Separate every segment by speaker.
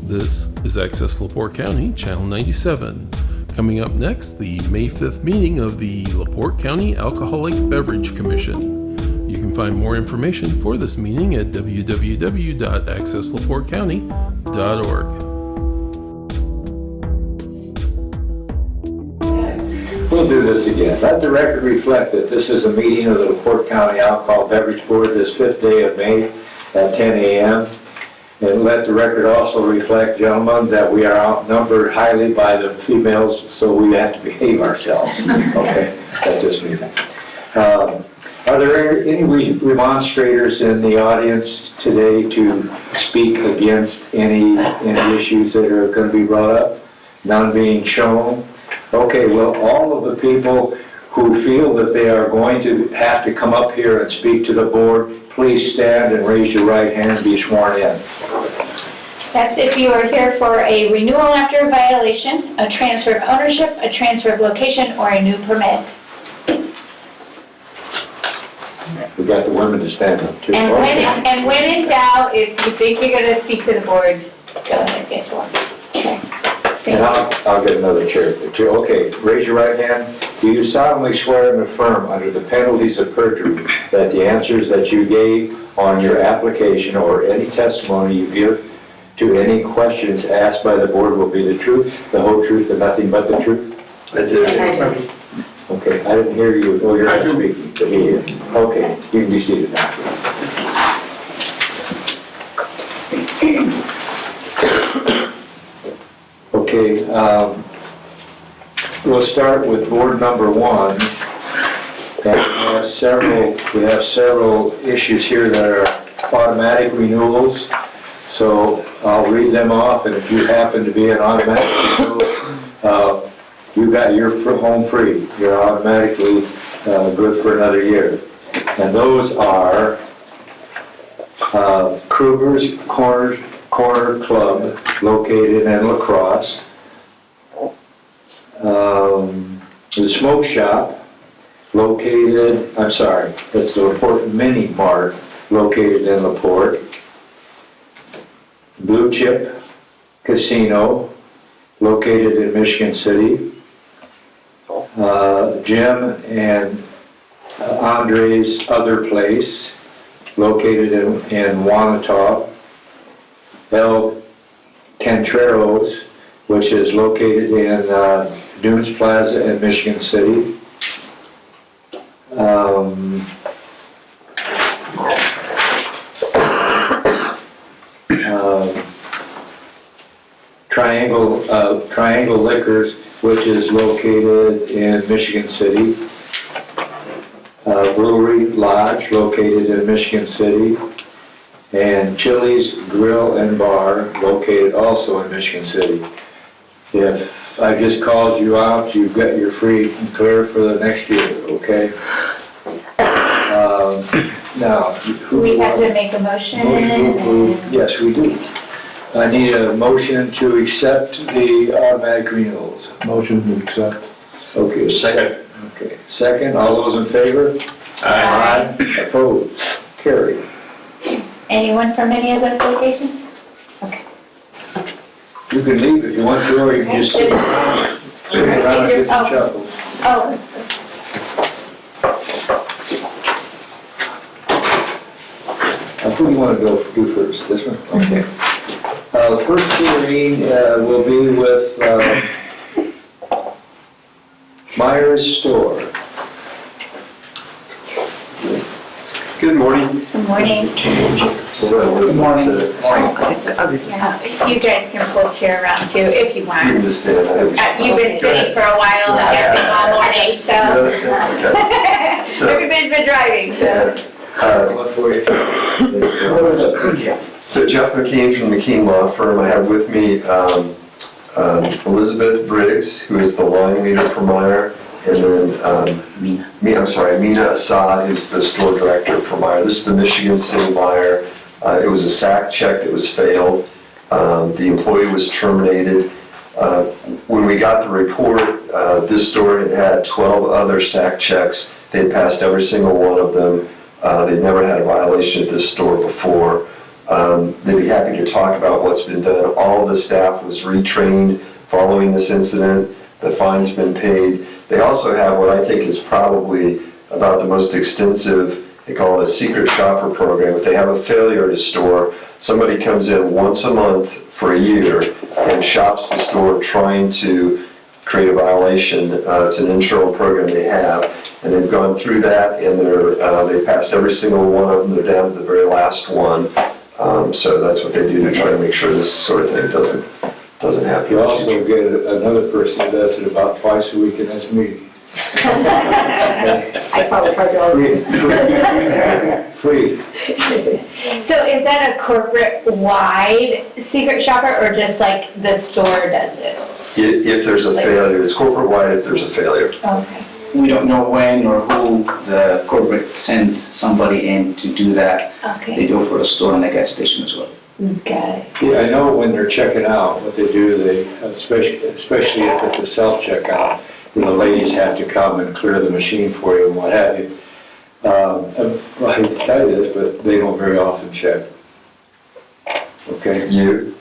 Speaker 1: This is Access LaPorte County, Channel 97. Coming up next, the May 5th meeting of the LaPorte County Alcoholic Beverage Commission. You can find more information for this meeting at www.accesslaportecounty.org.
Speaker 2: We'll do this again. Let the record reflect that this is a meeting of the LaPorte County Alcohol Beverage Board this 5th day of May at 10 a.m. And let the record also reflect, gentlemen, that we are outnumbered highly by the females, so we have to behave ourselves. Okay, at this meeting. Are there any remonstrators in the audience today to speak against any issues that are going to be brought up? None being shown. Okay, well, all of the people who feel that they are going to have to come up here and speak to the board, please stand and raise your right hand and be sworn in.
Speaker 3: That's if you are here for a renewal after a violation, a transfer of ownership, a transfer of location, or a new permit.
Speaker 2: We got the women to stand up too.
Speaker 3: And when in doubt, if you think you're going to speak to the board, go ahead, guess what? Okay.
Speaker 2: And I'll get another chair for you. Okay, raise your right hand. Do you solemnly swear and affirm under the penalties of perjury that the answers that you gave on your application or any testimony you give to any questions asked by the board will be the truth, the whole truth, and nothing but the truth?
Speaker 4: I did.
Speaker 2: Okay, I didn't hear you. Oh, you're not speaking, but he is. Okay, you can be seated now, please. Okay, we'll start with board number 1. And we have several issues here that are automatic renewals. So I'll read them off, and if you happen to be an automatic renewal, you got your home free. You're automatically good for another year. And those are Kruger's Corner Club, located in La Crosse. The Smoke Shop, located, that's the LaPorte Mini Mart, located in LaPorte. Blue Chip Casino, located in Michigan City. Jim and Andre's Other Place, located in Wanata. El Cantreros, which is located in Dunes Plaza in Michigan City. Triangle Liquors, which is located in Michigan City. Brewery Lodge, located in Michigan City. And Chili's Grill and Bar, located also in Michigan City. If I just called you out, you're free and clear for the next year, okay? Now,
Speaker 3: We have to make a motion.
Speaker 2: Yes, we do. I need a motion to accept the automatic renewals.
Speaker 4: Motion to accept.
Speaker 2: Okay,
Speaker 4: Second.
Speaker 2: Okay, second, all those in favor?
Speaker 3: Aye.
Speaker 2: Opposed? Carried.
Speaker 3: Anyone from any of those locations? Okay.
Speaker 2: You can leave if you want to, or you can just sit around and get some chuckles.
Speaker 3: Oh.
Speaker 2: Who do you want to do first? This one? Okay. The first hearing will be with Myers Store.
Speaker 4: Good morning.
Speaker 3: Good morning.
Speaker 4: Good morning.
Speaker 3: Yeah, you guys can pull a chair around too if you
Speaker 4: You
Speaker 3: want.
Speaker 4: can just stand.
Speaker 3: You've been sitting for a while, I'm guessing all morning, so. Everybody's been driving, so.
Speaker 2: What for you?
Speaker 4: So Jeff McKean from the McKean Law Firm. I have with me Elizabeth Briggs, who is the line leader for Meyer, and then Mina Assad, who's the store director for Meyer. This is the Michigan City Meyer. It was a SAC check that was failed. The employee was terminated. When we got the report, this store had had 12 other SAC checks. They had passed every single one of them. They'd never had a violation at this store before. They'd be happy to talk about what's been done. All of the staff was retrained following this incident. The fine's been paid. They also have what I think is probably about the most extensive, they call it a secret shopper program. If they have a failure at a store, somebody comes in once a month for a year and shops the store trying to create a violation. It's an internal program they have, and they've gone through that, and they passed every single one of them. They're down to the very last one. So that's what they do to try to make sure this sort of thing doesn't happen.
Speaker 2: You also get another person who does it about twice a week in this meeting.
Speaker 5: I probably heard all
Speaker 2: Free.
Speaker 3: So is that a corporate-wide secret shopper, or just like the store does it?
Speaker 4: If there's a failure, it's corporate-wide if there's a failure.
Speaker 3: Okay.
Speaker 6: We don't know when or who the corporate sent somebody in to do that. They
Speaker 3: Okay,
Speaker 6: do it for the store and the gas station as well.
Speaker 3: got it.
Speaker 2: Yeah, I know when they're checking out, what they do, especially if it's a self-checkout, the ladies have to come and clear the machine for you and what have you. I hate to tell you this, but they don't very often check. Okay? Yes.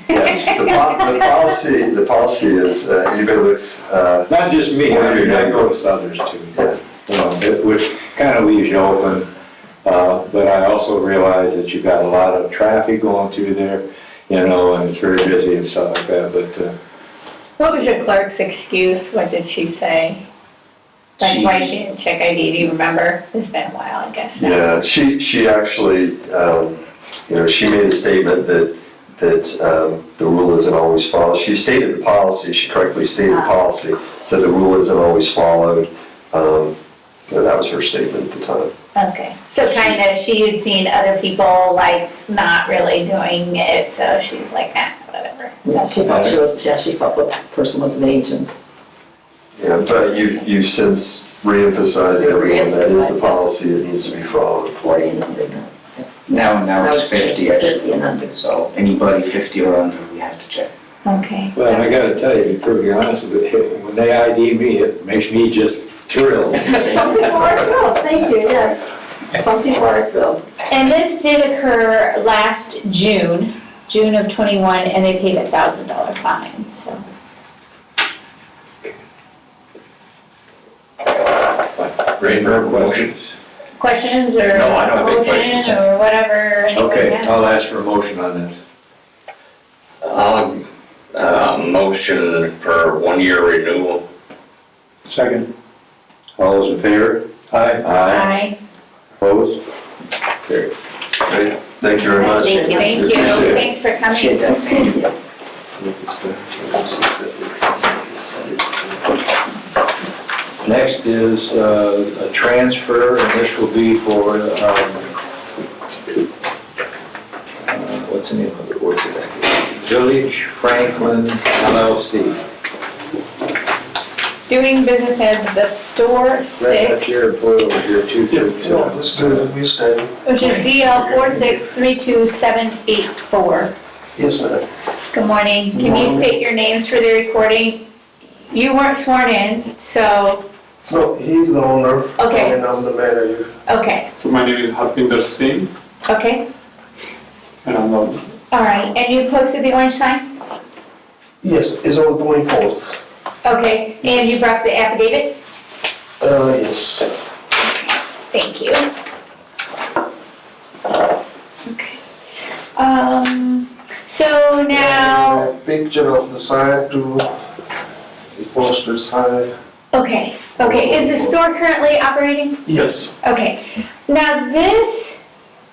Speaker 4: The policy is, anybody looks,
Speaker 2: Not just me, I notice others too. Which kind of leaves you open, but I also realize that you've got a lot of traffic going through there, and it's very busy and stuff like that, but,
Speaker 3: What was your clerk's excuse? What did she say? Like why she didn't check ID, do you remember? It's been a while, I guess now.
Speaker 4: yeah, she actually, she made a statement that the rule isn't always followed. She stated the policy, she correctly stated the policy, that the rule isn't always followed. That was her statement at the time.
Speaker 3: Okay, so kind of, she had seen other people like not really doing it, so she's like, whatever.
Speaker 5: Yeah, she thought the person was an agent.
Speaker 4: Yeah, but you've since re-emphasized
Speaker 5: You've
Speaker 4: everyone, that is
Speaker 5: re-emphasized,
Speaker 4: the policy that needs to be followed.
Speaker 5: 40 and under now.
Speaker 6: Now it's 50 actually.
Speaker 5: 50 and under.
Speaker 6: So anybody 50 or under, we have to check.
Speaker 3: Okay.
Speaker 2: well, I gotta tell you, to be perfectly honest with you, when they ID me, it makes me just thrilled.
Speaker 5: Some people are thrilled, thank you, yes. Some people are thrilled.
Speaker 3: And this did occur last June of '21, and they paid a $1,000 fine, so.
Speaker 7: Ready for motions?
Speaker 3: Questions or
Speaker 7: No, I don't have any
Speaker 3: motion
Speaker 7: questions.
Speaker 3: or whatever anyone
Speaker 2: Okay,
Speaker 3: has?
Speaker 2: I'll ask for a motion on this.
Speaker 7: Motion for 1-year renewal.
Speaker 2: Second. All those in favor? Aye.
Speaker 3: Aye.
Speaker 2: Opposed? Carried.
Speaker 4: Great, thank you very much.
Speaker 3: Thank you,
Speaker 2: Appreciate it.
Speaker 3: thanks for
Speaker 6: Appreciate
Speaker 3: coming.
Speaker 6: that, thank you.
Speaker 2: Next is a transfer, and this will be for, what's the name of it? What's it? Village Franklin LLC.
Speaker 3: Doing business as the Store
Speaker 2: That's
Speaker 3: 6,
Speaker 2: your employee over here, 237.
Speaker 8: Let's do it, we stay.
Speaker 3: which is DL 4632784.
Speaker 8: Yes, ma'am.
Speaker 3: Good morning. Can you state your names for the recording? You weren't sworn in, so,
Speaker 8: So he's the owner,
Speaker 3: Okay.
Speaker 8: and I'm the manager.
Speaker 3: okay,
Speaker 9: So my name is Harpinder Singh,
Speaker 3: okay.
Speaker 9: and I'm the,
Speaker 3: All right, and you posted the orange sign?
Speaker 8: Yes, it's on 24th.
Speaker 3: Okay, and you brought the affidavit?
Speaker 8: Yes.
Speaker 3: Thank you. Okay. So now,
Speaker 8: And a picture of the sign too, the posted sign.
Speaker 3: okay, is the store currently operating?
Speaker 8: Yes.
Speaker 3: Okay, now this,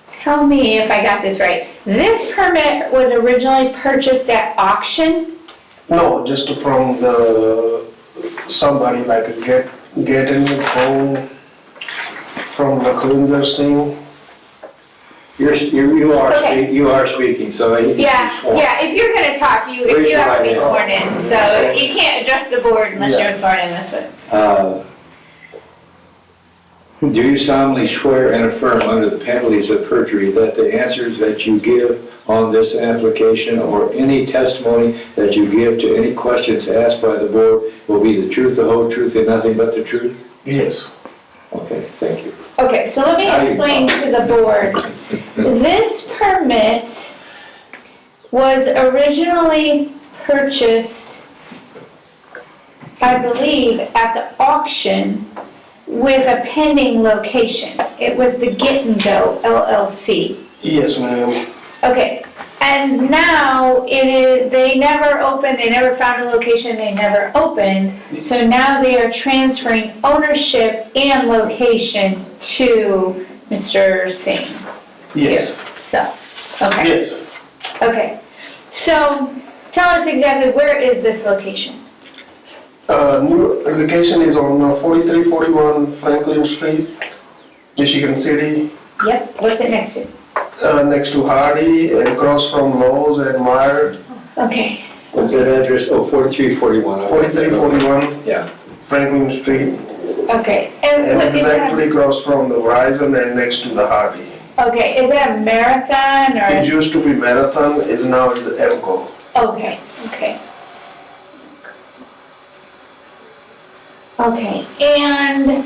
Speaker 3: tell me if I got this right. This permit was originally purchased at auction?
Speaker 8: No, just from somebody like getting it home from the Kulinder Singh.
Speaker 2: You
Speaker 3: Okay.
Speaker 2: are speaking, so you can be
Speaker 3: Yeah,
Speaker 2: sworn.
Speaker 3: yeah, if you're gonna talk, you
Speaker 2: Raise your
Speaker 3: have to
Speaker 2: right
Speaker 3: be
Speaker 2: hand.
Speaker 3: sworn in, so you can't address the board unless
Speaker 8: Yeah.
Speaker 3: you're sworn in this way.
Speaker 2: Do you solemnly swear and affirm under the penalties of perjury that the answers that you give on this application or any testimony that you give to any questions asked by the board will be the truth, the whole truth, and nothing but the truth?
Speaker 8: Yes.
Speaker 2: Okay, thank you.
Speaker 3: Okay, so let me
Speaker 2: Now you-
Speaker 3: explain to the board This permit was originally purchased, I believe, at the auction with a pending location. It was the Get and Go LLC.
Speaker 8: Yes, ma'am.
Speaker 3: Okay, and now it is, they never opened, they never found a location, they never opened. So now they are transferring ownership and location to Mr. Singh.
Speaker 8: Yes.
Speaker 3: So, okay,
Speaker 8: Yes.
Speaker 3: okay. So, tell us exactly, where is this location?
Speaker 8: New location is on 4341 Franklin Street, Michigan City,
Speaker 3: Yep, what's it next to?
Speaker 8: next to Hardy and across from Lowe's and Meyer.
Speaker 3: Okay,
Speaker 2: What's that address? Oh, 4341.
Speaker 8: 4341
Speaker 2: Yeah.
Speaker 8: Franklin Street,
Speaker 3: okay. And what
Speaker 8: and
Speaker 3: is that?
Speaker 8: exactly across from the Verizon and next to the Hardy.
Speaker 3: Okay, is that a marathon
Speaker 8: It
Speaker 3: or?
Speaker 8: used to be Marathon, is now it's Emco.
Speaker 3: Okay, okay. Okay, and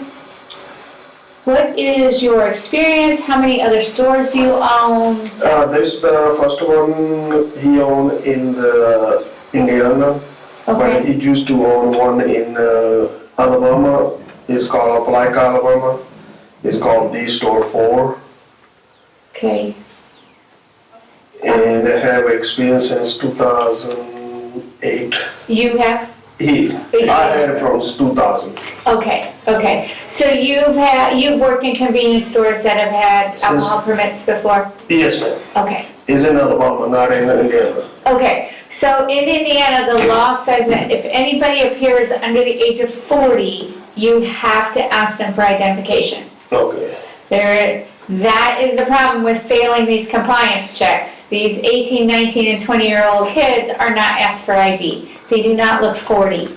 Speaker 3: what is your experience? How many other stores do you own?
Speaker 8: This the first one he owned in the Indiana, but
Speaker 3: Okay,
Speaker 8: he used to own one in Alabama. It's called Opelika, Alabama. It's called D Store 4,
Speaker 3: okay,
Speaker 8: and I have experience since 2008.
Speaker 3: you have?
Speaker 8: I had from 2000.
Speaker 3: Okay, okay. So you've worked in convenience stores that have had
Speaker 8: Since-
Speaker 3: alcohol permits before?
Speaker 8: Yes, ma'am.
Speaker 3: Okay.
Speaker 8: It's in Alabama, not in Indiana.
Speaker 3: Okay, so in Indiana, the law says that if anybody appears under the age of 40, you have to ask them for identification.
Speaker 8: Okay.
Speaker 3: That is the problem with failing these compliance checks. These 18, 19, and 20-year-old kids are not asked for ID. They do not look 40.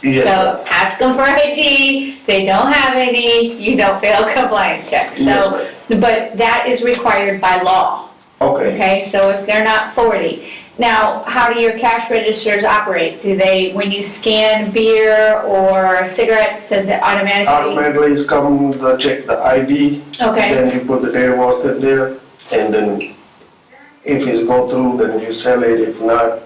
Speaker 8: Yes,
Speaker 3: So ask them for ID, they don't have any, you don't fail compliance checks.
Speaker 8: Yes,
Speaker 3: So, but that is required by law,
Speaker 8: okay.
Speaker 3: okay? So if they're not 40. Now, how do your cash registers operate? Do they, when you scan beer or cigarettes, does it automatically?
Speaker 8: Automatically it's come the check the ID.
Speaker 3: Okay,
Speaker 8: Then you put the date of birth in there, and then if it's go through, then you sell it. If not,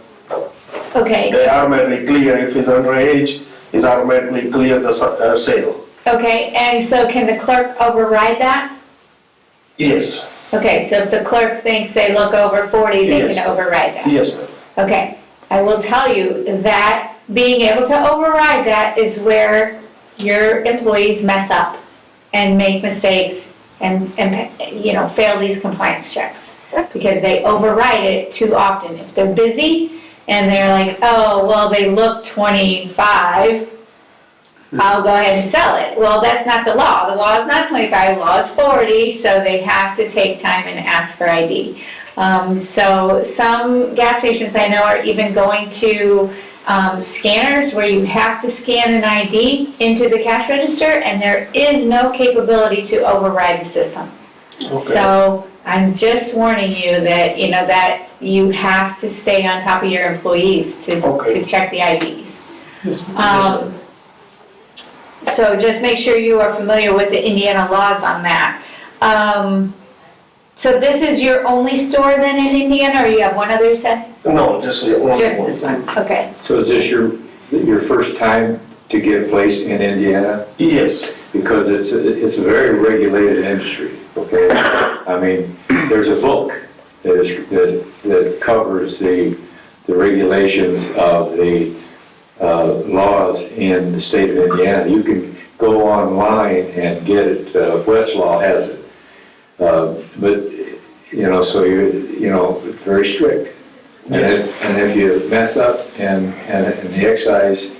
Speaker 3: okay,
Speaker 8: they automatically clear. If it's underage, it's automatically clear the sale.
Speaker 3: okay. And so can the clerk override that?
Speaker 8: Yes,
Speaker 3: Okay, so if the clerk thinks they look over 40, they
Speaker 8: Yes.
Speaker 3: can override that?
Speaker 8: yes, ma'am.
Speaker 3: Okay, I will tell you that being able to override that is where your employees mess up and make mistakes and fail these compliance checks. Because they override it too often. If they're busy and they're like, oh, well, they look 25, I'll go ahead and sell it. Well, that's not the law. The law is not 25, the law is 40, so they have to take time and ask for ID. So some gas stations I know are even going to scanners where you have to scan an ID into the cash register, and there is no capability to override the system.
Speaker 8: Okay.
Speaker 3: So I'm just warning you that, that you have to stay on top of your employees to
Speaker 8: Okay.
Speaker 3: check the IDs.
Speaker 8: Yes, ma'am.
Speaker 3: So just make sure you are familiar with the Indiana laws on that. So this is your only store then in Indiana, or you have one other you said?
Speaker 8: No, just the only
Speaker 3: Just this one, okay.
Speaker 2: So is this your first time to get a place in Indiana?
Speaker 8: Yes,
Speaker 2: Because it's a very regulated industry, okay? I mean, there's a book that covers the regulations of the laws in the state of Indiana. You can go online and get it, Westlaw has it. But, so it's very strict. And if you mess up and the excise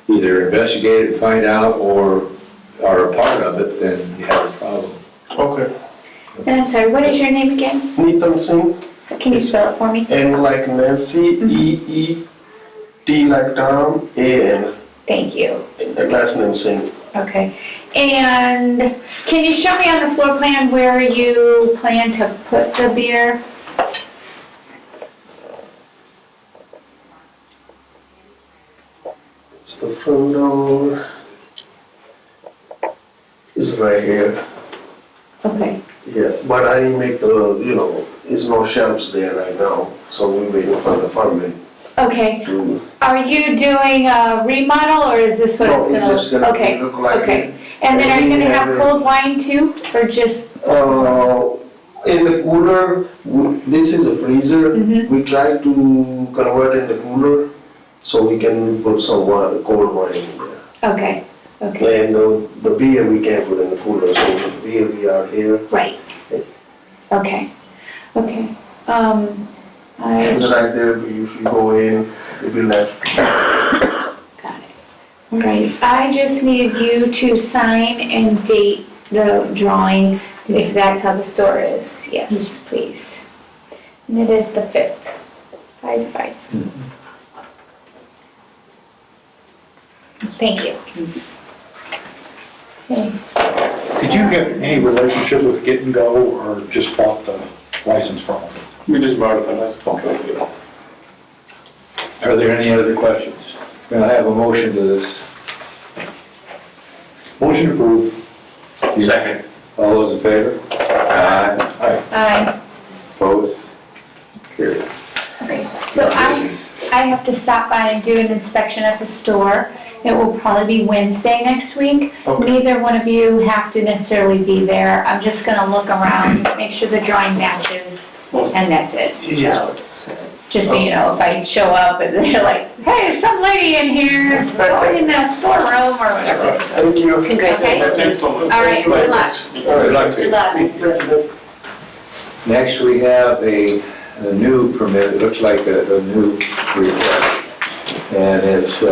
Speaker 2: either investigate it and find out or are a part of it, then you have a problem.
Speaker 8: okay.
Speaker 3: And I'm sorry, what is your name again?
Speaker 8: Neetam Singh,
Speaker 3: Can you spell it for me?
Speaker 8: N like Nancy, E-E, T like Tom, A-N.
Speaker 3: Thank you.
Speaker 8: And last name Singh.
Speaker 3: Okay. And can you show me on the floor plan where you plan to put the beer?
Speaker 8: It's the front door. It's right here.
Speaker 3: Okay,
Speaker 8: Yeah, but I didn't make it's no shelves there right now, so we waiting for the permit.
Speaker 3: okay.
Speaker 8: to-
Speaker 3: Are you doing a remodel or is this what
Speaker 8: No,
Speaker 3: it's
Speaker 8: it's
Speaker 3: gonna?
Speaker 8: just gonna
Speaker 3: Okay,
Speaker 8: look like
Speaker 3: okay.
Speaker 8: it.
Speaker 3: And then are you
Speaker 8: And we
Speaker 3: gonna have
Speaker 8: have
Speaker 3: cold wine too, or just,
Speaker 8: In the cooler, this is a freezer.
Speaker 3: Mhm.
Speaker 8: We try to convert in the cooler so we can put some wine, cold wine in there.
Speaker 3: okay, okay,
Speaker 8: And the beer we can't put in the cooler, so the beer we are here.
Speaker 3: right. Okay, okay.
Speaker 8: It's right there, if you go in, it'll be left.
Speaker 3: Got it. All right, I just need you to sign and date the drawing, if that's how the store is. Yes, please. And it is the 5th, 5/5. Thank you. Okay.
Speaker 10: Did you have any relationship with Get and Go or just bought the license from them?
Speaker 9: We just bought it, that's okay.
Speaker 2: Are there any other questions? Can I have a motion to this?
Speaker 10: Motion approved.
Speaker 7: Second.
Speaker 2: All those in favor? Aye.
Speaker 3: Aye.
Speaker 2: Opposed? Carried.
Speaker 3: Okay, so I have to stop by and do an inspection at the store. It will probably be Wednesday next week.
Speaker 2: Okay.
Speaker 3: Neither one of you have to necessarily be there. I'm just gonna look around, make sure the drawing matches, and that's it. So, just so you know, if I show up and they're like, hey, there's some lady in here, go in the storeroom or whatever.
Speaker 8: Thank you.
Speaker 3: Congratulations.
Speaker 9: Excellent.
Speaker 3: All right, good luck.
Speaker 2: Good luck to you.
Speaker 3: Good luck.
Speaker 2: Next, we have a new permit, it looks like a new request. And it's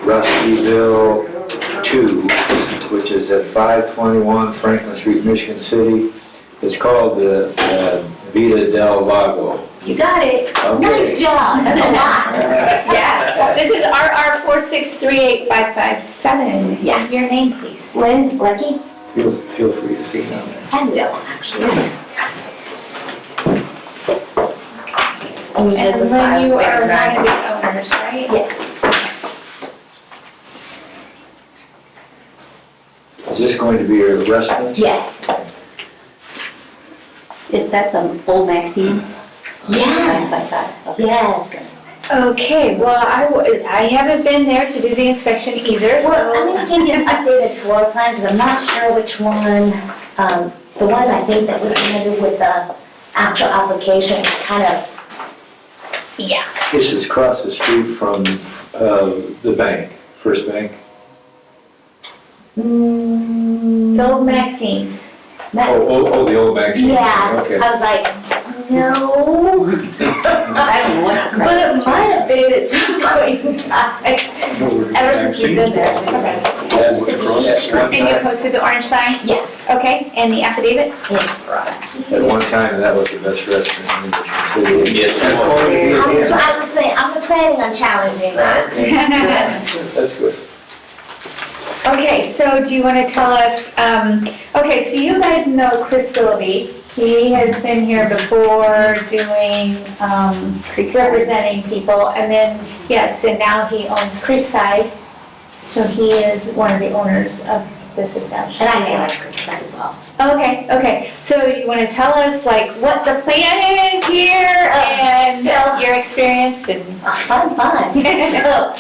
Speaker 2: Rustyville 2, which is at 521 Franklin Street, Michigan City. It's called the Vita del Lago.
Speaker 5: You got it.
Speaker 2: Okay.
Speaker 5: Nice job. That's a lot.
Speaker 3: Yeah, this is RR 4638557.
Speaker 5: Yes.
Speaker 3: Your name, please.
Speaker 5: Lynn, Lucky?
Speaker 2: Feel free to take it on there.
Speaker 5: I will, actually.
Speaker 3: And then you are one of the owners, right?
Speaker 5: Yes.
Speaker 2: Is this going to be a restaurant?
Speaker 5: Yes.
Speaker 11: Is that the old Maxine's?
Speaker 5: Yes.
Speaker 11: Nice like that. Okay.
Speaker 5: Yes.
Speaker 3: Okay, well, I haven't been there to do the inspection either,
Speaker 5: Well, I'm
Speaker 3: so.
Speaker 5: gonna give you an updated floor plan, because I'm not sure which one, the one I think that was submitted with the actual application, kind of,
Speaker 3: Yeah.
Speaker 2: This is across the street from the bank, First Bank.
Speaker 3: It's old Maxine's.
Speaker 2: Oh, the old Maxine.
Speaker 5: yeah,
Speaker 2: Okay.
Speaker 5: I was like, no.
Speaker 11: I don't know what's
Speaker 5: But it might have been at some point in time, ever since we've been there.
Speaker 2: Yes. At one
Speaker 3: And you
Speaker 2: time-
Speaker 3: posted the orange sign?
Speaker 5: Yes.
Speaker 3: Okay, and the affidavit?
Speaker 2: At one time, that was the best restaurant in the city.
Speaker 7: Yes.
Speaker 5: I was saying, I'm planning on challenging that.
Speaker 2: That's good.
Speaker 3: Okay, so do you want to tell us, okay, so you guys know Chris Willoughby. He has been here before doing, representing people, and then, yes, and now he owns Creekside. So he is one of the owners of this establishment.
Speaker 5: And I manage Creekside as well.
Speaker 3: Okay, so you want to tell us like what the plan is here and
Speaker 5: so-
Speaker 3: your experience and.
Speaker 5: Fun. So,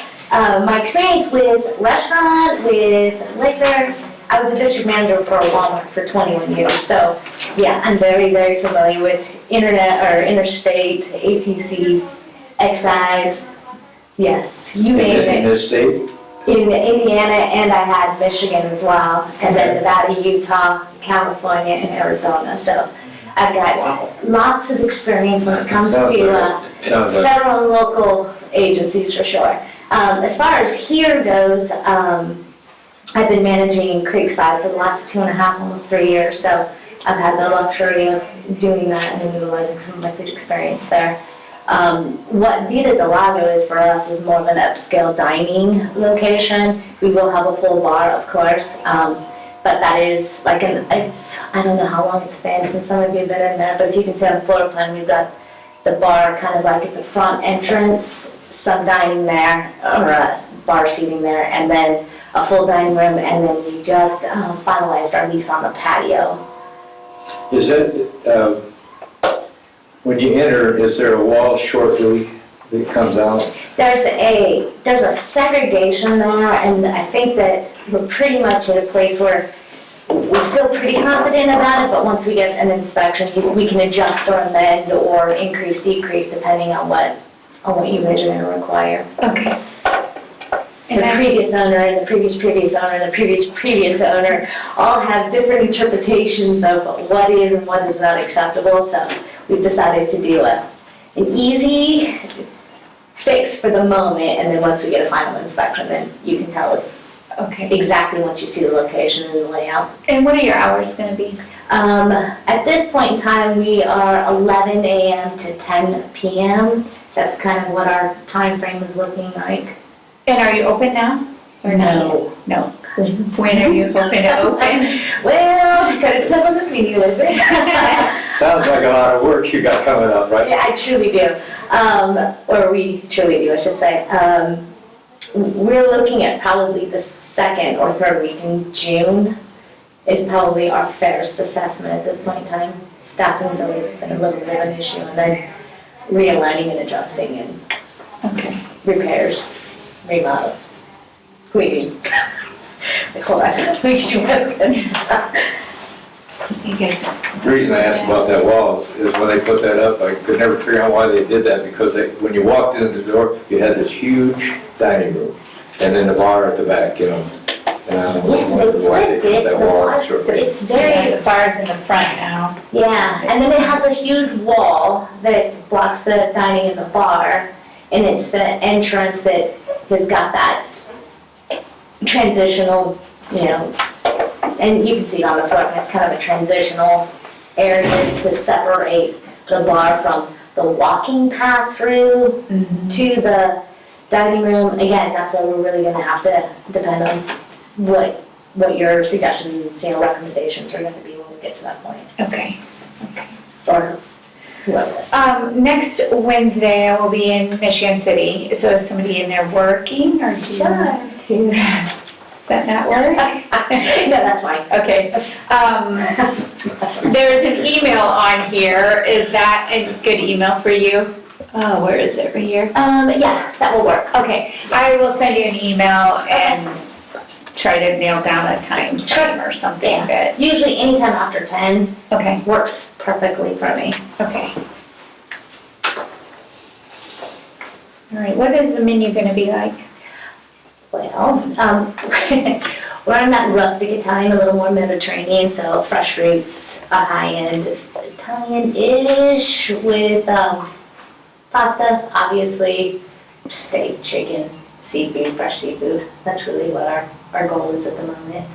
Speaker 5: my experience with restaurant, with liquor, I was a district manager for Walmart for 21 years. So, yeah, I'm very, very familiar with internet or interstate, ATC, excise. Yes, you name
Speaker 2: In
Speaker 5: it.
Speaker 2: this state?
Speaker 5: In Indiana, and I had Michigan as well, and then Nevada, Utah, California, and Arizona. So I've got lots of experience when it comes to
Speaker 2: Sounds like-
Speaker 5: federal and local agencies for sure. As far as here goes, I've been managing Creekside for the last 2.5, almost 3 years. So I've had the luxury of doing that and utilizing some of my food experience there. What Vita del Lago is for us is more of an upscale dining location. We will have a full bar, of course, but that is like I don't know how long it's been since some of you have been in there, but if you can see on the floor plan, we've got the bar kind of like at the front entrance, some dining there, or bar seating there, and then a full dining room, and then we just finalized our lease on the patio.
Speaker 2: Is that, when you enter, is there a wall shortly that comes out?
Speaker 5: There's a segregation there, and I think that we're pretty much at a place where we feel pretty confident about it, but once we get an inspection, we can adjust or amend or increase, decrease, depending on what you measure and require.
Speaker 3: Okay.
Speaker 5: The previous owner and the previous owner and the previous owner all have different interpretations of what is and what is not acceptable, so we've decided to do an easy fix for the moment, and then once we get a final inspection, then you can tell us
Speaker 3: Okay.
Speaker 5: exactly once you see the location and the layout.
Speaker 3: And what are your hours gonna be?
Speaker 5: At this point in time, we are 11 a.m. to 10 p.m. That's kind of what our time frame is looking like.
Speaker 3: And are you open now? Or not? No. When are you hoping to open?
Speaker 5: Well, it depends on this meeting a little bit.
Speaker 2: Sounds like a lot of work you got coming up, right?
Speaker 5: Yeah, I truly do. Or we truly do, I should say. We're looking at probably the second or third week in June is probably our fairest assessment at this point in time. Staffing has always been a little bit of an issue, and then realigning and adjusting and
Speaker 3: Okay.
Speaker 5: repairs, remodel, cleaning. Hold on, make sure this.
Speaker 3: You guys,
Speaker 2: The reason I asked about that wall is when they put that up, I could never figure out why they did that, because when you walked in the door, you had this huge dining room, and then the bar at the back, you know. And I
Speaker 5: Yes, they
Speaker 2: wondered why
Speaker 5: flipped
Speaker 2: they
Speaker 5: it,
Speaker 2: put
Speaker 5: so
Speaker 2: that wall up
Speaker 5: the
Speaker 2: shortly.
Speaker 5: it's
Speaker 3: yeah,
Speaker 5: very,
Speaker 3: the bar's in the front now.
Speaker 5: yeah, and then it has a huge wall that blocks the dining and the bar, and it's the entrance that has got that transitional, you know, and you can see it on the front, it's kind of a transitional area to separate the bar from the walking path through to the dining room. Again, that's why we're really gonna have to depend on what your suggestions, you know, recommendations are gonna be when we get to that point.
Speaker 3: Okay.
Speaker 5: Or whoever it is.
Speaker 3: Next Wednesday, I will be in Michigan City. So is somebody in there working or do you want to? Does that not work?
Speaker 5: No, that's fine.
Speaker 3: Okay. There's an email on here. Is that a good email for you? Oh, where is it? Right here?
Speaker 5: Yeah, that will work.
Speaker 3: Okay. I will send you an email and try to nail down a time frame or something that,
Speaker 5: Usually anytime after 10
Speaker 3: okay,
Speaker 5: works perfectly for me.
Speaker 3: okay. All right, what is the menu gonna be like?
Speaker 5: Well, we're on that rustic Italian, a little more Mediterranean, so fresh fruits, a high-end Italian-ish with pasta, obviously, steak, chicken, seafood, fresh seafood. That's really what our goal is at the moment.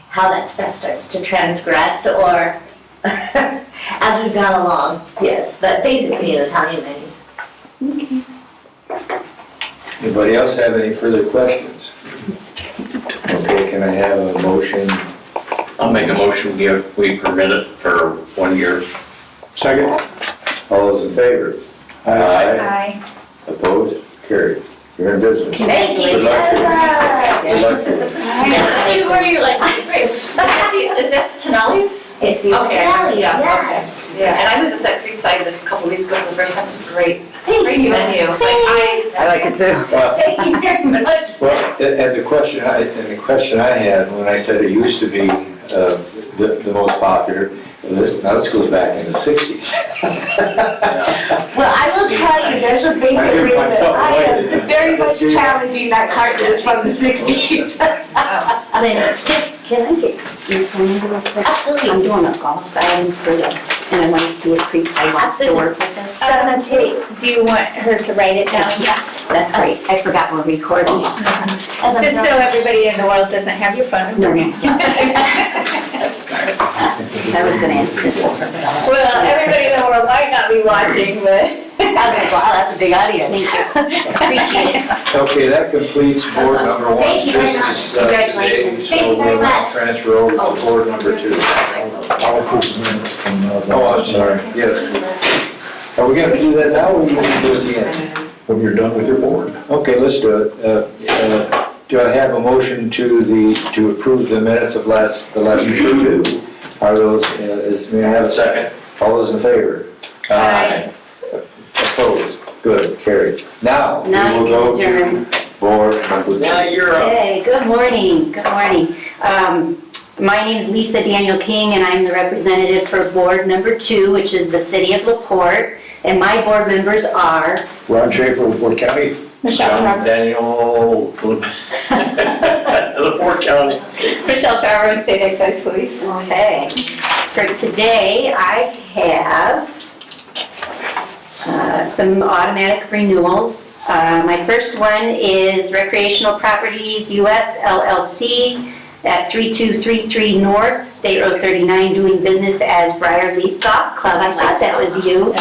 Speaker 5: How that stuff starts to transgress or as we've gone along, yes, but basically an Italian menu.
Speaker 2: Anybody else have any further questions? Okay, can I have a motion?
Speaker 7: I'll make a motion, we permit it for 1 year.
Speaker 10: Second?
Speaker 2: All those in favor?
Speaker 3: Hi.
Speaker 2: Opposed? Carried. You're in business.
Speaker 5: Thank you.
Speaker 2: Good luck to you. Good luck to you.
Speaker 11: Where are you like, is that the Tenali's?
Speaker 5: It's the
Speaker 11: Okay,
Speaker 5: Italians,
Speaker 11: yeah,
Speaker 5: yes.
Speaker 11: Yeah, and I was just at Creekside just a couple weeks ago for the first time, it was great.
Speaker 5: Thank
Speaker 11: Great
Speaker 5: you.
Speaker 11: menu. Like, I like it too.
Speaker 2: Well,
Speaker 5: Thank you very much.
Speaker 2: well, and the question I had when I said it used to be the most popular, now this goes back in the 60s.
Speaker 5: Well, I will tell you, there's a big
Speaker 2: I hear
Speaker 5: agreement.
Speaker 2: myself
Speaker 5: I
Speaker 2: right.
Speaker 5: am very much challenging that cart that is from the 60s.
Speaker 11: I mean, can I get your phone number real quick?
Speaker 5: Absolutely.
Speaker 11: I'm doing a golf outing for the, and I want to see if Creekside wants to
Speaker 5: Absolutely.
Speaker 11: work with us.
Speaker 5: 702.
Speaker 3: Do you want her to write it down?
Speaker 11: Yeah, that's great. I forgot we're recording.
Speaker 5: As I'm
Speaker 3: Just so everybody in the world doesn't have your phone
Speaker 11: No,
Speaker 3: number.
Speaker 11: That's smart. I was gonna ask Christopher, but I was.
Speaker 3: Well, everybody in the world might not be watching, but.
Speaker 5: I was like, wow, that's a big audience.
Speaker 11: Appreciate it.
Speaker 2: Okay, that completes board number one.
Speaker 5: Thank you very much.
Speaker 2: Business, today,
Speaker 5: Congratulations.
Speaker 2: so
Speaker 5: Thank you very
Speaker 2: we'll now
Speaker 5: much.
Speaker 2: transfer over to board number two.
Speaker 10: I'll approve the minutes from,
Speaker 2: Oh, I'm sorry, yes. Are we gonna do that now, or are we gonna do it at the end?
Speaker 10: when you're done with your board.
Speaker 2: Okay, let's do it. Do I have a motion to approve the minutes of the last meeting? Are those, may I have a second? All those in favor?
Speaker 3: Aye.
Speaker 2: Opposed? Good, carried. Now,
Speaker 11: Now
Speaker 2: we
Speaker 11: you
Speaker 2: will
Speaker 11: can
Speaker 2: go to board number 2.
Speaker 7: Now you're up.
Speaker 11: Hey, good morning, good morning. My name is Lisa Daniel King, and I'm the representative for board number 2, which is the city of LaPorte. And my board members are,
Speaker 10: Ron Schaefer, LaPorte County.
Speaker 3: Michelle
Speaker 7: John
Speaker 3: Trevor.
Speaker 7: Daniel, LaPorte County.
Speaker 3: Michelle Trevor, State Excise Police.
Speaker 11: okay. For today, I have some automatic renewals. My first one is Recreational Properties US LLC at 3233 North, State Road 39, doing business as Briarleaf Golf Club. I thought that was you.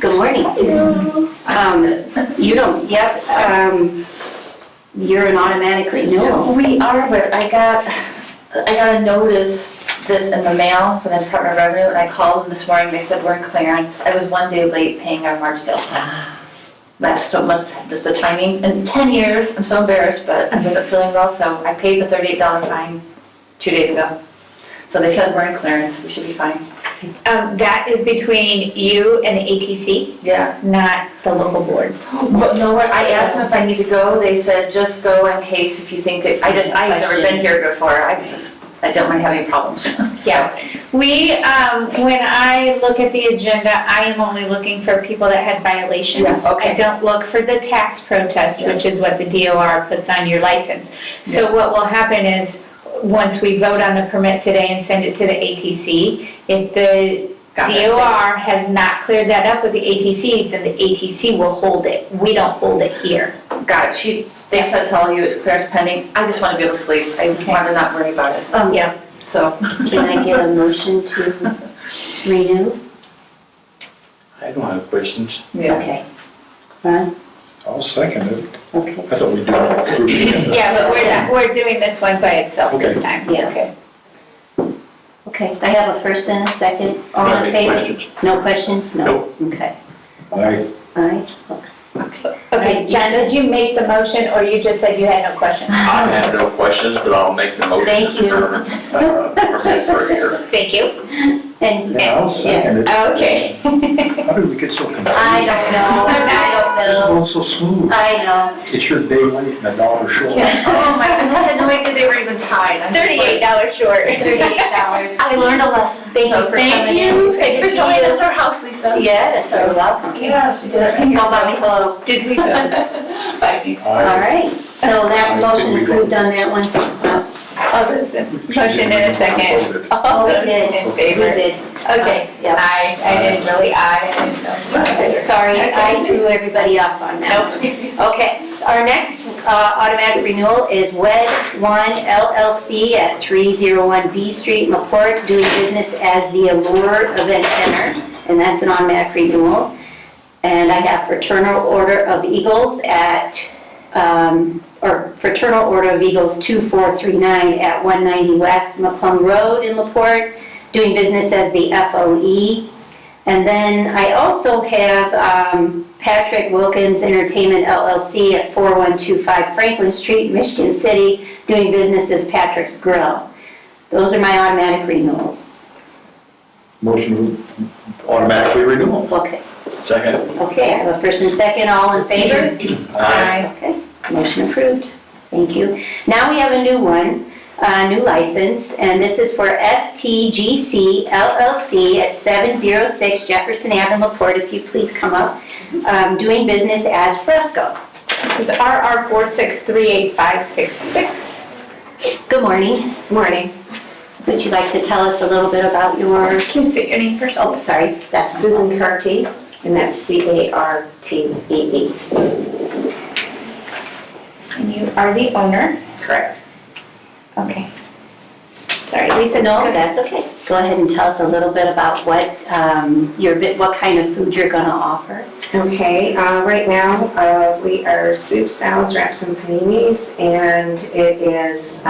Speaker 11: Good morning. You don't, yep, you're an automatic renewal.
Speaker 12: We are, but I got a notice this in the mail from the Department of Revenue, and I called them this morning, they said we're in clearance. I was 1 day late paying our March sales tax. That's so much, just the timing. In 10 years, I'm so embarrassed, but I wasn't feeling well, so I paid the $38 fine 2 days ago. So they said we're in clearance, we should be fine.
Speaker 3: That is between you and the ATC,
Speaker 12: Yeah.
Speaker 3: not the local board.
Speaker 12: But no, what, I asked them if I need to go, they said just go in case if you think that, I've never been here before, I don't mind having problems.
Speaker 3: Yeah, we, when I look at the agenda, I am only looking for people that had violations.
Speaker 12: Yeah, okay.
Speaker 3: I don't look for the tax protest, which is what the DOR puts on your license. So what will happen is, once we vote on the permit today and send it to the ATC, if the DOR has not cleared that up with the ATC, then the ATC will hold it. We don't hold it here.
Speaker 12: Got it, they said tell you it's clearance pending, I just want to be able to sleep, I want to not worry about it,
Speaker 3: Yeah.
Speaker 12: so.
Speaker 11: Can I get a motion to renew?
Speaker 7: I don't have questions.
Speaker 12: Yeah.
Speaker 11: Okay. Ron?
Speaker 10: I'll second it.
Speaker 11: Okay.
Speaker 10: I thought we'd do it group together.
Speaker 3: Yeah, but we're not, we're doing this one by itself this
Speaker 10: Okay.
Speaker 3: time.
Speaker 11: Yeah.
Speaker 3: Okay.
Speaker 11: Okay, I have a first and a second. All in
Speaker 7: Any
Speaker 11: favor?
Speaker 7: questions?
Speaker 11: No questions? No.
Speaker 7: Nope.
Speaker 11: Okay.
Speaker 10: Aye.
Speaker 11: Aye.
Speaker 3: Okay, John, did you make the motion, or you just said you had no questions?
Speaker 7: I have no questions, but I'll make the motion.
Speaker 11: Thank you.
Speaker 7: for, permit for a year.
Speaker 3: Thank you.
Speaker 11: And,
Speaker 10: Yeah, I'll second it.
Speaker 3: Okay.
Speaker 10: How did we get so confused?
Speaker 11: I don't know, I
Speaker 10: It's
Speaker 11: don't know.
Speaker 10: going so smooth.
Speaker 11: I know.
Speaker 10: It's your day late and $1 short.
Speaker 12: Oh my, I had no idea they were even tied. I'm just like-
Speaker 3: $38 short.
Speaker 11: $38.
Speaker 12: I learned a lesson.
Speaker 11: Thank
Speaker 12: So
Speaker 11: you for
Speaker 12: thank
Speaker 11: coming
Speaker 12: you.
Speaker 11: in. It's good
Speaker 12: Thanks
Speaker 11: to
Speaker 12: for
Speaker 11: see
Speaker 12: showing
Speaker 11: you.
Speaker 12: us our house, Lisa.
Speaker 11: Yes, you're welcome.
Speaker 12: Yeah, she did it.
Speaker 11: Tell Bobby hello.
Speaker 3: Did we? Bye, thanks.
Speaker 11: All right, so that motion approved on that one.
Speaker 3: All those, motion in a second. All
Speaker 11: we
Speaker 3: those
Speaker 11: did.
Speaker 3: in
Speaker 11: We
Speaker 3: favor?
Speaker 11: did.
Speaker 3: Okay,
Speaker 11: Yep.
Speaker 3: I didn't really, I didn't know.
Speaker 11: Sorry, I
Speaker 3: Okay.
Speaker 11: threw everybody off on that.
Speaker 3: Nope.
Speaker 11: Okay, our next automatic renewal is WED One LLC at 301 B Street, LaPorte, doing business as the Allure Event Center, and that's an automatic renewal. And I have Fraternal Order of Eagles at, or Fraternal Order of Eagles 2439 at 190 West McClung Road in LaPorte, doing business as the FOE. And then I also have Patrick Wilkins Entertainment LLC at 4125 Franklin Street, Michigan City, doing business as Patrick's Grill. Those are my automatic renewals.
Speaker 10: Motion to automatically renewal.
Speaker 11: Okay,
Speaker 7: Second.
Speaker 11: okay, I have a first and second, all in favor?
Speaker 7: Aye.
Speaker 11: Okay, motion approved. Thank you. Now we have a new one, a new license, and this is for STGC LLC at 706 Jefferson Avenue, LaPorte. If you please come up, doing business as Fresco.
Speaker 3: This is RR 4638566.
Speaker 11: Good morning.
Speaker 3: Morning.
Speaker 11: Would you like to tell us a little bit about your,
Speaker 3: Can you state your name first?
Speaker 11: oh, sorry, that's
Speaker 13: Susan Cartee, and that's Cartee.
Speaker 3: And you are the owner?
Speaker 12: Correct.
Speaker 3: Okay. Sorry, Lisa,
Speaker 11: No,
Speaker 3: no,
Speaker 11: that's okay. Go ahead and tell us a little bit about what what kind of food you're gonna offer.
Speaker 13: Okay, right now, we are soup, salads, wraps, and paninis, and it is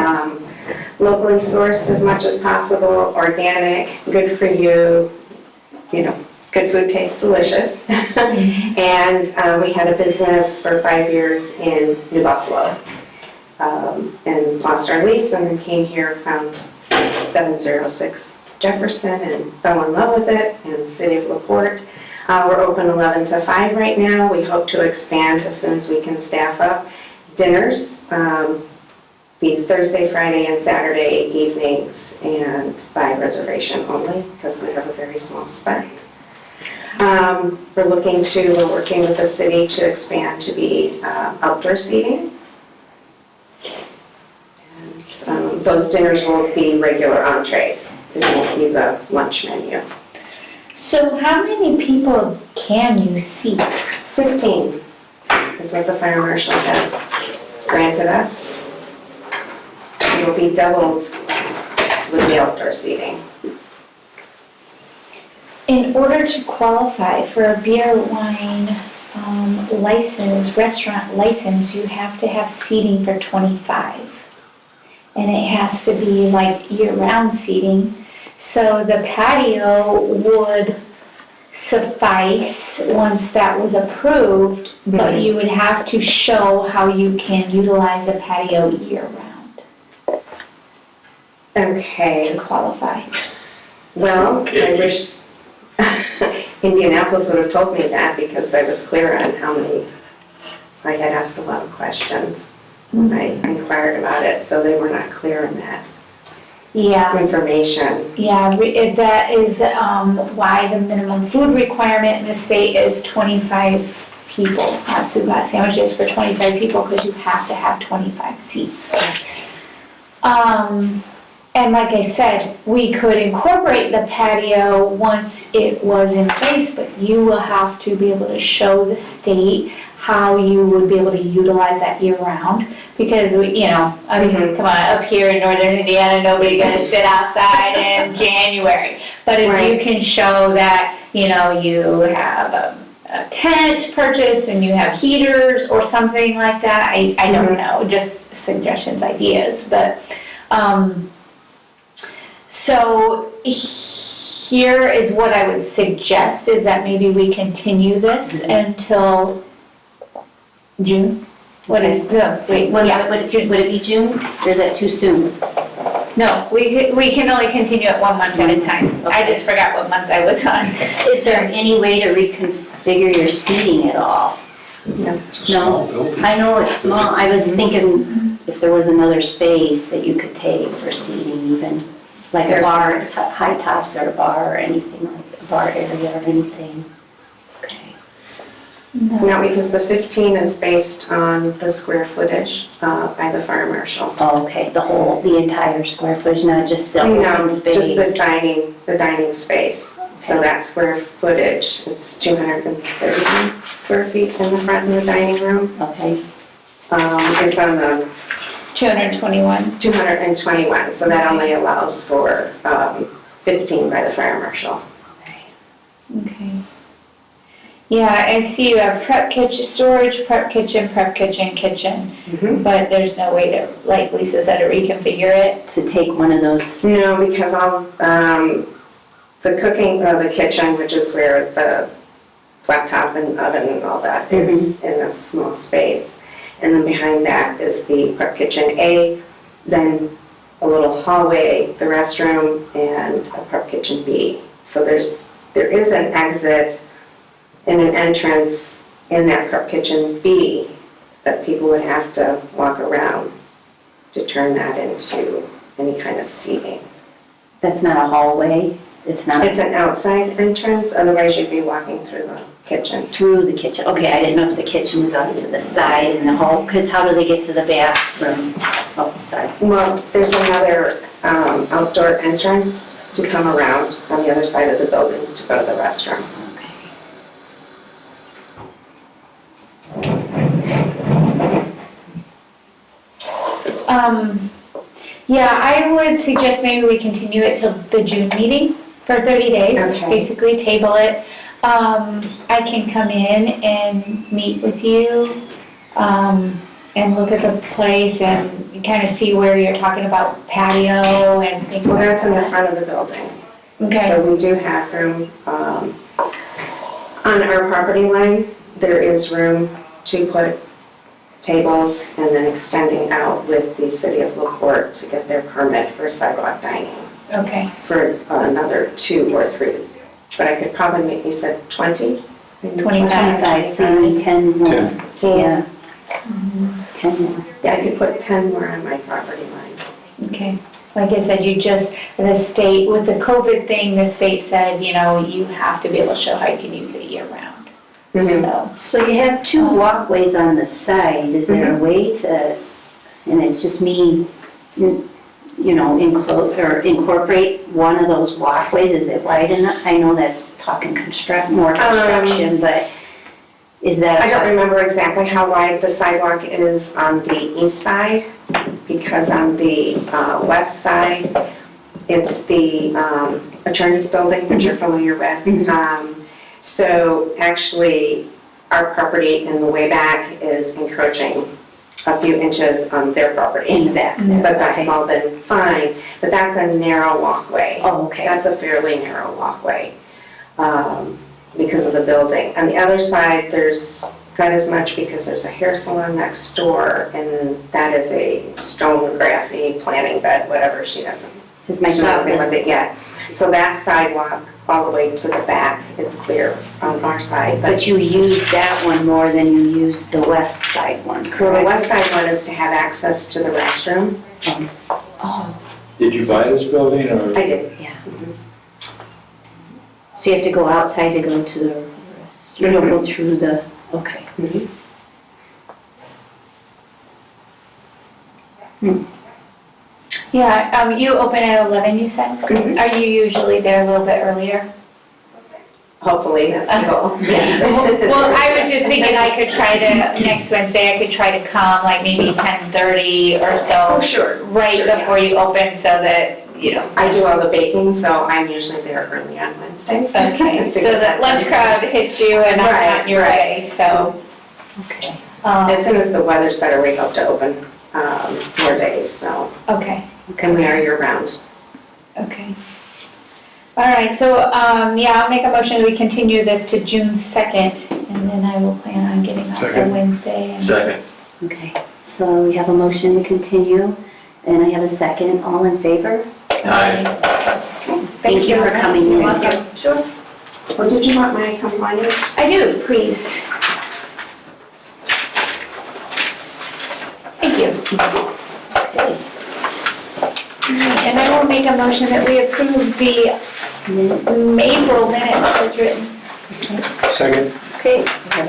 Speaker 13: locally sourced as much as possible, organic, good for you, good food tastes delicious. And we had a business for 5 years in New Buffalo. and lost our lease, and then came here, found 706 Jefferson, and fell in love with it, in the city of LaPorte. We're open 11 to 5 right now. We hope to expand as soon as we can staff up. Dinners be Thursday, Friday, and Saturday evenings, and by reservation only, because we have a very small spot. We're working with the city to expand to be outdoor seating. And those dinners will be regular entrees. It won't be the lunch menu.
Speaker 3: So how many people can you seat?
Speaker 13: 15 is what the fire marshal has granted us. It will be doubled with the outdoor seating.
Speaker 3: In order to qualify for a beer, wine license, restaurant license, you have to have seating for 25. And it has to be like year-round seating. So the patio would suffice once that was approved, but you would have to show how you can utilize a patio year-round
Speaker 13: Okay.
Speaker 3: to qualify.
Speaker 13: Well, I wish Indianapolis would have told me that, because I was clear on how many, I had asked a lot of questions when I inquired about it, so they were not clear on that
Speaker 3: Yeah.
Speaker 13: information.
Speaker 3: Yeah, that is why the minimum food requirement in the state is 25 people. So we've got sandwiches for 25 people because you have to have 25 seats. And like I said, we could incorporate the patio once it was in place, but you will have to be able to show the state how you would be able to utilize that year-round. Because, come on, up here in northern Indiana, nobody's gonna sit outside in January. But if you can show that, you have a tent purchase and you have heaters or something like that, I don't know, just suggestions, ideas, but, so here is what I would suggest, is that maybe we continue this until June. What is, no, wait,
Speaker 11: Would
Speaker 3: yeah,
Speaker 11: it be June, or is that too soon?
Speaker 3: no, we can only continue it 1 month at a time. I just forgot what month I was on.
Speaker 11: Is there any way to reconfigure your seating at all?
Speaker 13: No.
Speaker 11: No, I know it's small. I was thinking if there was another space that you could take for seating even, like a bar, high tops or a bar or anything, like a bar area or anything. Okay.
Speaker 13: No, because the 15 is based on the square footage by the fire marshal.
Speaker 11: Oh, okay, the entire square footage, not just the open space?
Speaker 13: Just the dining space. So that square footage, it's 230 square feet in the front of the dining room.
Speaker 11: Okay.
Speaker 13: It's on the
Speaker 3: 221.
Speaker 13: 221, so that only allows for 15 by the fire marshal.
Speaker 3: Okay. Yeah, I see you have prep kitchen, storage, prep kitchen, kitchen. But there's no way to, like Lisa said, to reconfigure it.
Speaker 11: To take one of those?
Speaker 13: No, because the cooking, the kitchen, which is where the flat top and oven and all that is in a small space. And then behind that is the prep kitchen A, then a little hallway, the restroom, and a prep kitchen B. So there is an exit and an entrance in that prep kitchen B that people would have to walk around to turn that into any kind of seating.
Speaker 11: That's not a hallway? It's not?
Speaker 13: It's an outside entrance, otherwise you'd be walking through the kitchen.
Speaker 11: Through the kitchen, okay, I didn't know if the kitchen was out to the side in the hall, because how do they get to the bathroom? Oh, sorry.
Speaker 13: Well, there's another outdoor entrance to come around on the other side of the building to go to the restroom.
Speaker 3: Yeah, I would suggest maybe we continue it till the June meeting for 30 days,
Speaker 13: Okay.
Speaker 3: basically table it. I can come in and meet with you, and look at the place and kind of see where you're talking about patio and things
Speaker 13: Well,
Speaker 3: like that.
Speaker 13: that's in the front of the building.
Speaker 3: Okay.
Speaker 13: So we do have room, on our property line, there is room to tables and then extending out with the city of LaPorte to get their permit for sidewalk dining
Speaker 3: Okay.
Speaker 13: for another 2 or 3. But I could probably make, you said 20?
Speaker 11: 25, so you need 10 more.
Speaker 10: 10.
Speaker 11: Yeah. 10 more.
Speaker 13: Yeah, I could put 10 more on my property line.
Speaker 3: Okay. Like I said, the state, with the COVID thing, the state said, you know, you have to be able to show how you can use it year round. So,
Speaker 11: So you have 2 walkways on the sides, is there a way to, and it's just me, you know, incorporate one of those walkways, is it wide enough? I know that's talking more construction, but is that?
Speaker 13: I don't remember exactly how wide the sidewalk is on the east side, because on the west side, it's the attorney's building, which you're familiar with. So actually, our property in the way back is encroaching a few inches on their property.
Speaker 11: In the back.
Speaker 13: But that's all been fine, but that's a narrow walkway.
Speaker 11: Oh, okay.
Speaker 13: That's a fairly narrow walkway because of the building. On the other side, there's not as much because there's a hair salon next door, and that is a stone grassy planting bed, whatever, she doesn't
Speaker 11: Is my
Speaker 13: do
Speaker 11: job
Speaker 13: anything with it yet. So that sidewalk all the way to the back is clear on our side.
Speaker 11: But you use that one more than you use the west side one, correct?
Speaker 13: Well, the west side one is to have access to the restroom.
Speaker 11: Oh,
Speaker 2: Did you buy this building or?
Speaker 13: I did.
Speaker 11: yeah. So you have to go outside to go to the, you don't go through the, okay.
Speaker 3: yeah, you open at 11, you said? Are you usually there a little bit earlier?
Speaker 13: Hopefully, that's the goal.
Speaker 3: Well, I was just thinking I could try to, next Wednesday, I could try to come like maybe 10:30 or so.
Speaker 13: Oh, sure.
Speaker 3: Right
Speaker 13: Sure,
Speaker 3: before
Speaker 13: yes.
Speaker 3: you open so that, you know.
Speaker 13: I do all the baking, so I'm usually there early on Wednesdays.
Speaker 3: Okay, so that lunch crowd hits you and I'm
Speaker 13: Right,
Speaker 3: on your
Speaker 13: right.
Speaker 3: way, so.
Speaker 11: Okay.
Speaker 13: As soon as the weather's better, we hope to open more days, so,
Speaker 3: Okay,
Speaker 13: and we are year-round.
Speaker 3: okay. All right, so, yeah, I'll make a motion, we continue this to June 2nd, and then I will plan on getting out there
Speaker 10: Second.
Speaker 3: Wednesday. and-
Speaker 7: Second.
Speaker 11: Okay, so we have a motion to continue, and I have a second. All in favor?
Speaker 7: Aye.
Speaker 11: Thank you for coming in.
Speaker 3: You're welcome.
Speaker 13: Sure. Or did you want my compliance?
Speaker 3: I do, please. Thank you. And I will make a motion that we approve the April minutes as written.
Speaker 10: Second.
Speaker 11: Okay, we have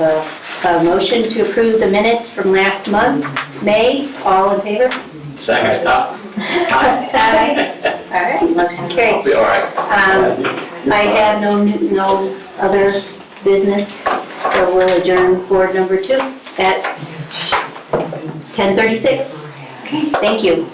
Speaker 11: a motion to approve the minutes from last month, May. All in favor?
Speaker 7: Second.
Speaker 11: Aye. All right, motion carried.
Speaker 7: Be all right.
Speaker 11: I have no other business, so we'll adjourn board number 2 at 10:36. Okay, thank you.